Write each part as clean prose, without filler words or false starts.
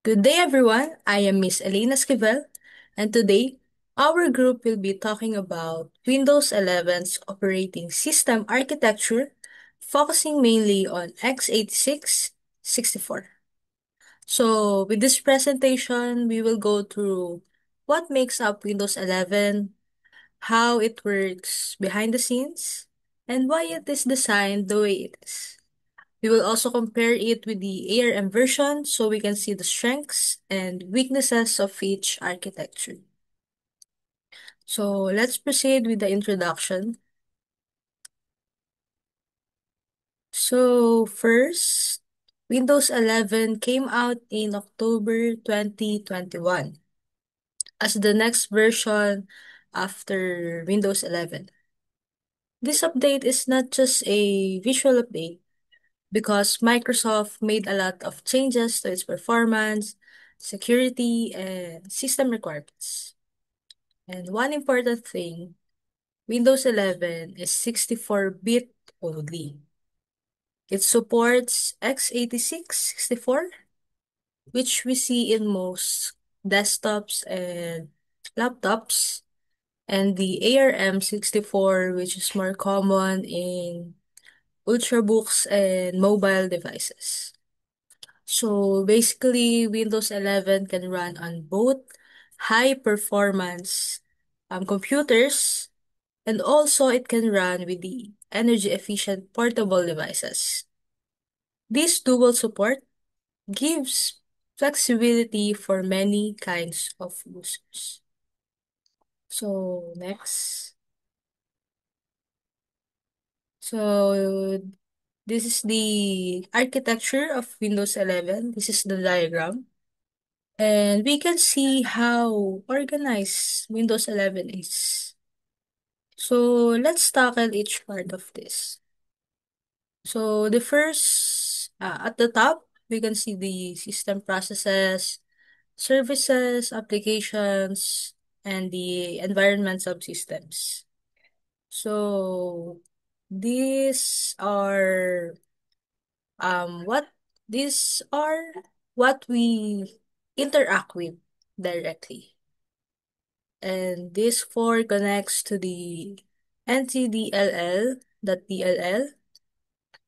Good day, everyone. I am Miss Elena Esquivel, and today our group will be talking about Windows 11's operating system architecture, focusing mainly on x86 64. So, with this presentation, we will go through what makes up Windows 11, how it works behind the scenes, and why it is designed the way it is. We will also compare it with the ARM version so we can see the strengths and weaknesses of each architecture. So let's proceed with the introduction. So first, Windows 11 came out in October 2021 as the next version after Windows 11. This update is not just a visual update, because Microsoft made a lot of changes to its performance, security, and system requirements. And one important thing, Windows 11 is 64-bit only. It supports x86 64, which we see in most desktops and laptops, and the ARM 64, which is more common in ultrabooks and mobile devices. So basically, Windows 11 can run on both high performance computers, and also it can run with the energy efficient portable devices. This dual support gives flexibility for many kinds of users. So next. So this is the architecture of Windows 11. This is the diagram. And we can see how organized Windows 11 is. So let's tackle each part of this. So the first, at the top, we can see the system processes, services, applications, and the environment subsystems. So these are what these are what we interact with directly. And this 4 connects to the NTDLL.dll,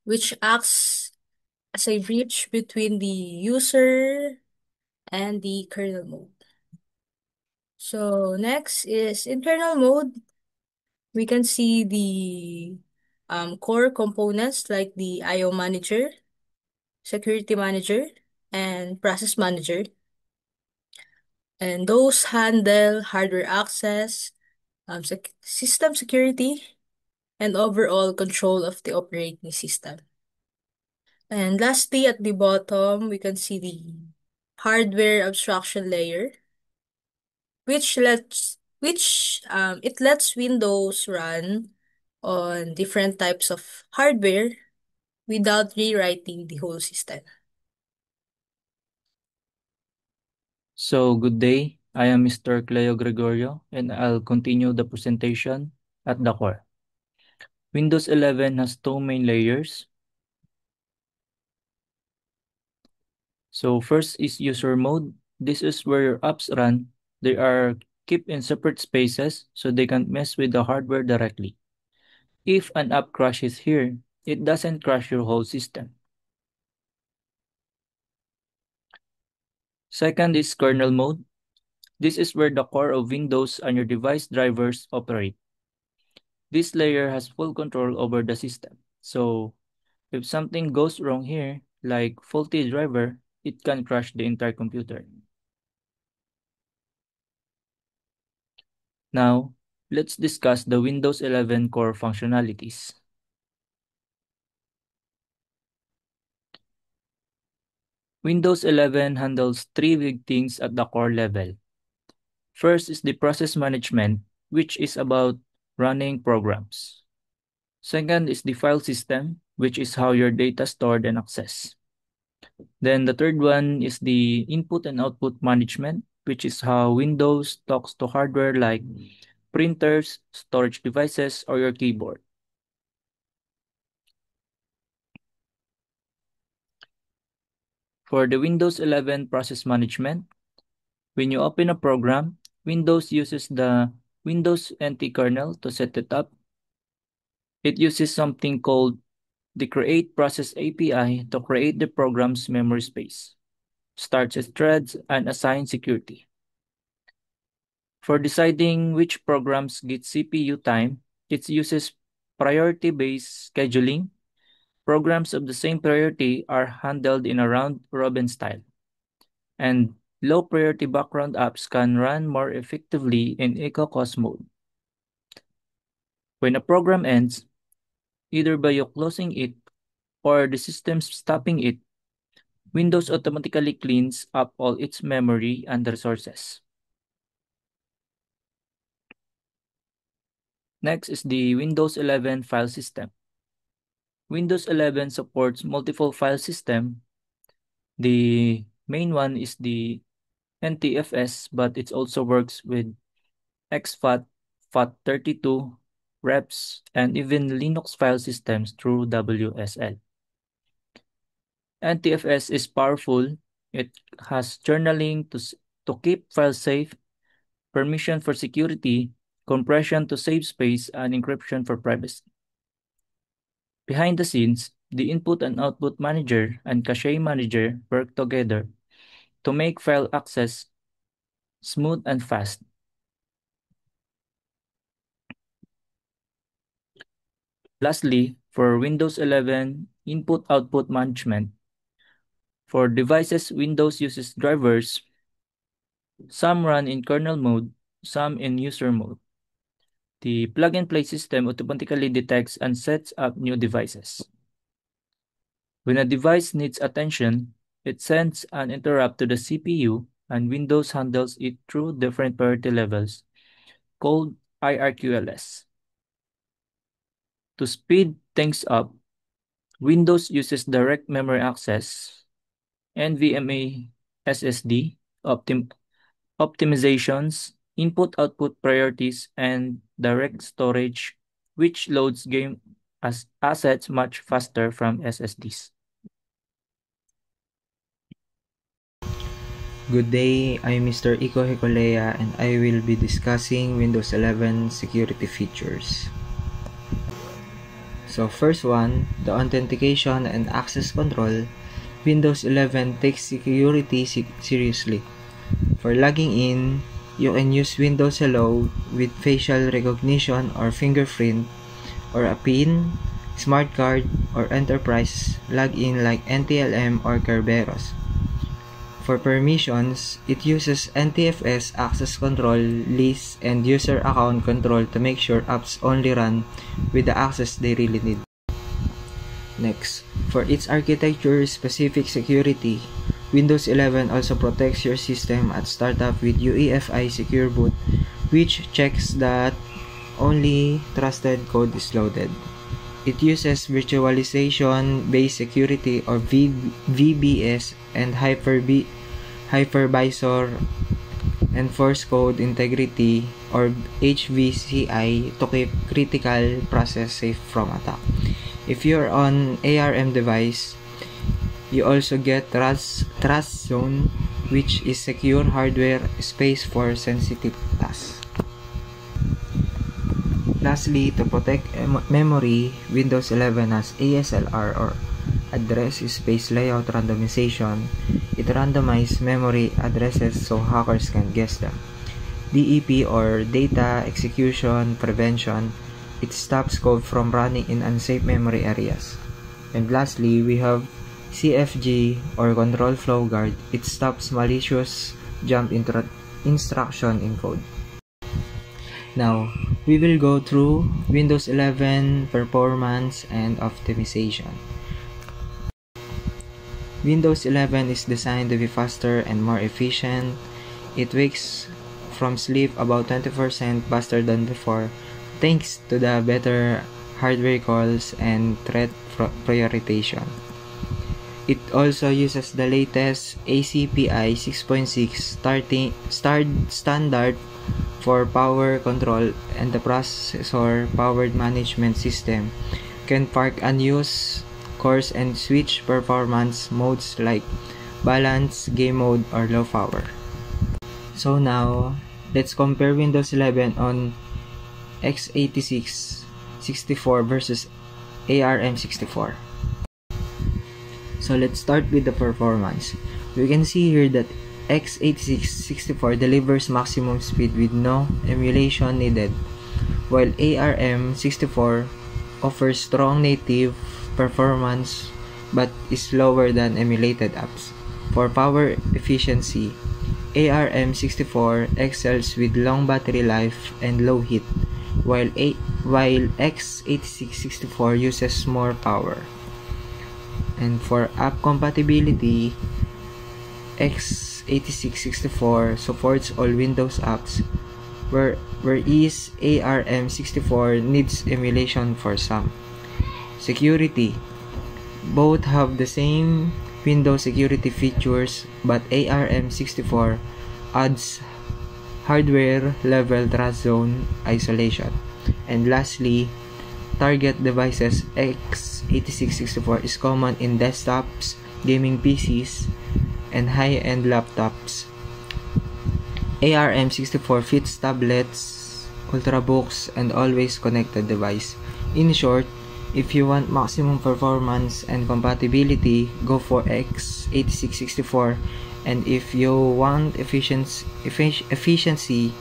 which acts as a bridge between the user and the kernel mode. So next is internal mode. We can see the core components like the IO manager, security manager, and process manager. And those handle hardware access, system security, and overall control of the operating system. And lastly, at the bottom, we can see the hardware abstraction layer, which it lets Windows run on different types of hardware without rewriting the whole system. So, good day. I am Mr. Cleo Gregorio, and I'll continue the presentation at the core. Windows 11 has two main layers. So, first is user mode. This is where your apps run. They are kept in separate spaces so they can't mess with the hardware directly. If an app crashes here, it doesn't crash your whole system. Second is kernel mode. This is where the core of Windows and your device drivers operate. This layer has full control over the system. So, if something goes wrong here, like faulty driver, it can crash the entire computer. Now, let's discuss the Windows 11 core functionalities. Windows 11 handles three big things at the core level. First is the process management, which is about running programs. Second is the file system, which is how your data stored and accessed. Then the third one is the input and output management, which is how Windows talks to hardware like printers, storage devices, or your keyboard. For the Windows 11 process management, when you open a program, Windows uses the Windows NT kernel to set it up. It uses something called the Create Process API to create the program's memory space, starts its threads, and assign security. For deciding which programs get CPU time, it uses priority-based scheduling. Programs of the same priority are handled in a round-robin style, and low-priority background apps can run more effectively in eco-cost mode. When a program ends, either by you closing it or the system stopping it, Windows automatically cleans up all its memory and resources. Next is the Windows 11 file system. Windows 11 supports multiple file systems. The main one is the NTFS, but it also works with exFAT, FAT32, reps, and even Linux file systems through WSL. NTFS is powerful. It has journaling to keep files safe, permission for security, compression to save space, and encryption for privacy. Behind the scenes, the input and output manager and cache manager work together to make file access smooth and fast. Lastly, for Windows 11 input-output management, for devices Windows uses drivers, some run in kernel mode, some in user mode. The plug-and-play system automatically detects and sets up new devices. When a device needs attention, it sends an interrupt to the CPU, and Windows handles it through different priority levels, called IRQLS. To speed things up, Windows uses direct memory access, NVMe SSD, optimizations, input-output priorities, and direct storage, which loads game assets much faster from SSDs. Good day, I'm Mr. Iko Hikolea and I will be discussing Windows 11 security features. So first one, the authentication and access control. Windows 11 takes security seriously. For logging in, you can use Windows Hello with facial recognition or fingerprint, or a PIN, smart card, or enterprise login like NTLM or Kerberos. For permissions, it uses NTFS access control, list, and user account control to make sure apps only run with the access they really need. Next, for its architecture-specific security, Windows 11 also protects your system at startup with UEFI Secure Boot, which checks that only trusted code is loaded. It uses virtualization-based security or VBS and hypervisor enforce code integrity or HVCI to keep critical process safe from attack. If you're on ARM device, you also get Trust Zone, which is secure hardware space for sensitive tasks. Lastly, to protect memory, Windows 11 has ASLR or Address Space Layout Randomization. It randomizes memory addresses so hackers can guess them. DEP or Data Execution Prevention. It stops code from running in unsafe memory areas. And lastly, we have CFG or Control Flow Guard. It stops malicious jump instruction in code. Now, we will go through Windows 11 performance and optimization. Windows 11 is designed to be faster and more efficient. It wakes from sleep about 20% faster than before, thanks to the better hardware calls and threat prioritization. It also uses the latest ACPI 6.6 standard for power control, and the processor powered management system can park unused cores and switch performance modes like balance, game mode, or low power. So now, let's compare Windows 11 on x86 64 versus ARM64. So let's start with the performance. We can see here that x86 64 delivers maximum speed with no emulation needed, while ARM64 offers strong native performance but is slower than emulated apps. For power efficiency, ARM64 excels with long battery life and low heat, while x86-64 uses more power. And for app compatibility, x86-64 supports all Windows apps, whereas ARM64 needs emulation for some. Security. Both have the same Windows security features, but ARM64 adds hardware-level trust zone isolation. And lastly, target devices x86-64 is common in desktops, gaming PCs, and high-end laptops. ARM64 fits tablets, ultrabooks, and always connected device. In short, if you want maximum performance and compatibility, go for x86-64, and if you want efficiency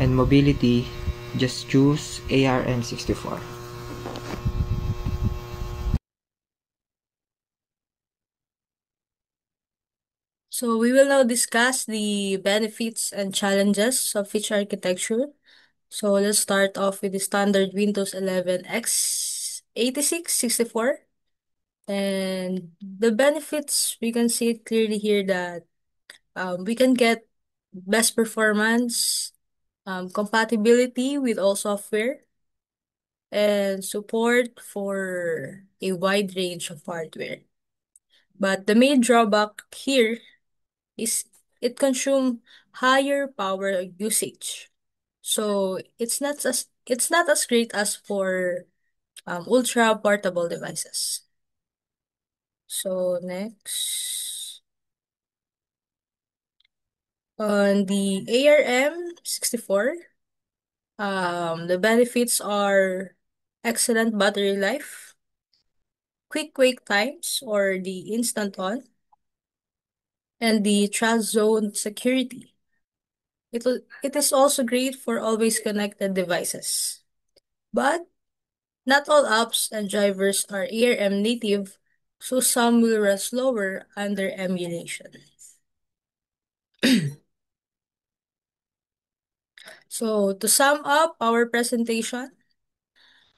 and mobility, just choose ARM64. So we will now discuss the benefits and challenges of each architecture. So let's start off with the standard Windows 11 x86 64. And the benefits, we can see it clearly here that we can get best performance, compatibility with all software, and support for a wide range of hardware. But the main drawback here is it consumes higher power usage. So it's not as great as for ultra portable devices. So next, on the ARM64, the benefits are excellent battery life, quick wake times or the instant on, and the trust zone security. It is also great for always connected devices. But not all apps and drivers are ARM native, so some will run slower under emulation. So to sum up our presentation,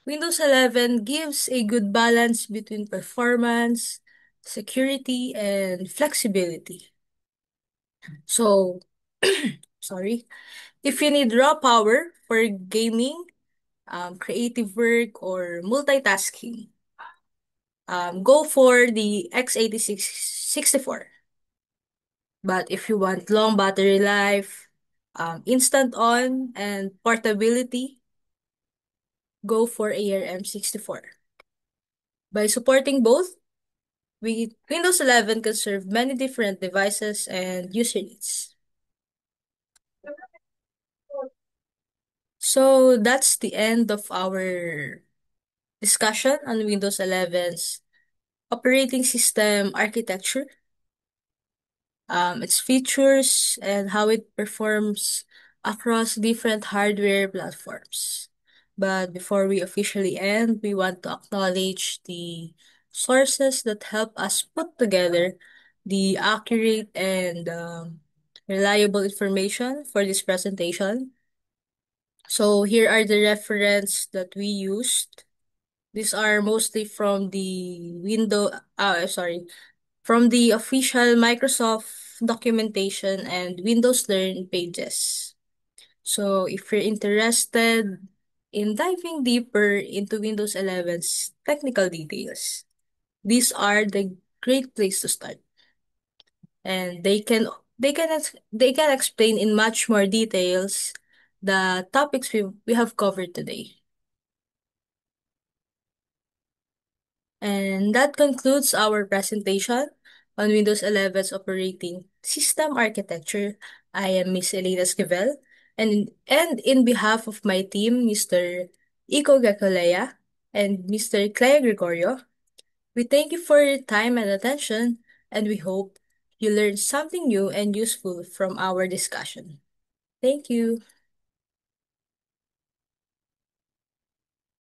Windows 11 gives a good balance between performance, security, and flexibility. So, sorry, if you need raw power for gaming, creative work, or multitasking, go for the x86-64. But if you want long battery life, instant on, and portability, go for ARM64. By supporting both, Windows 11 can serve many different devices and user needs. So that's the end of our discussion on Windows 11's operating system architecture, its features, and how it performs across different hardware platforms. But before we officially end, we want to acknowledge the sources that help us put together the accurate and reliable information for this presentation. So here are the reference that we used. These are mostly from the from the official Microsoft documentation and Windows Learn pages. So if you're interested in diving deeper into Windows 11's technical details, these are the great place to start. And they can explain in much more details the topics we have covered today. And that concludes our presentation. on Windows 11's operating system architecture. I am Miss Elena Esquivel, and in behalf of my team, Mr. Iko Gacolea and Mr. Clay Gregorio, we thank you for your time and attention, and we hope you learned something new and useful from our discussion. Thank you.